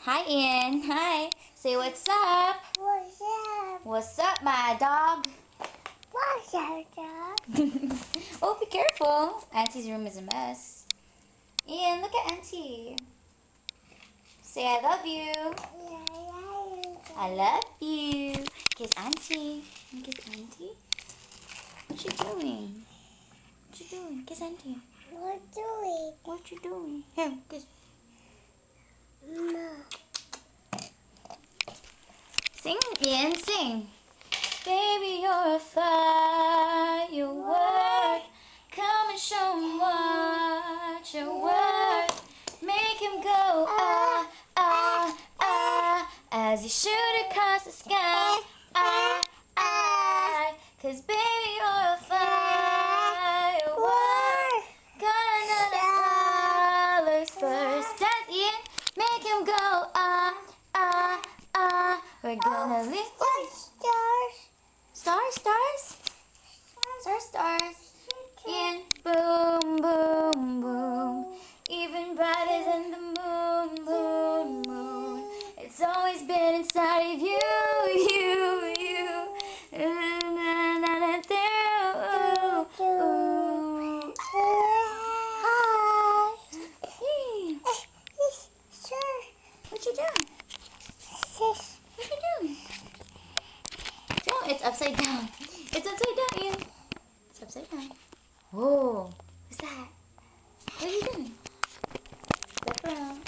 Hi, Ian. Hi. Say what's up. What's up? What's up, my dog? What's up, dog? Oh, be careful. Auntie's room is a mess. Ian, look at Auntie. Say I love you. I love you. Kiss Auntie. Kiss Auntie. What you doing? What you doing? Kiss Auntie. What doing? What you doing? Here, kiss. No. Sing, Ian, sing. Baby, you're a firework. Come and show him what you're worth. Make him go ah, ah, ah, as you shoot across the sky. Ah, ah, 'cause baby, you're a firework. Gonna the colors first. Dance, Ian. Make him go ah, ah, ah. We're gonna lift What stars? stars, stars, stars, stars. And boom, boom, boom. Even brighter than the moon, moon, moon. It's always been inside of you, you, you. Ooh. Hi. Hey. Sure. What you doing? What you doing? No, it's upside down. It's upside down, Ian. It's upside down. Whoa. What's that? What are you doing? Step around.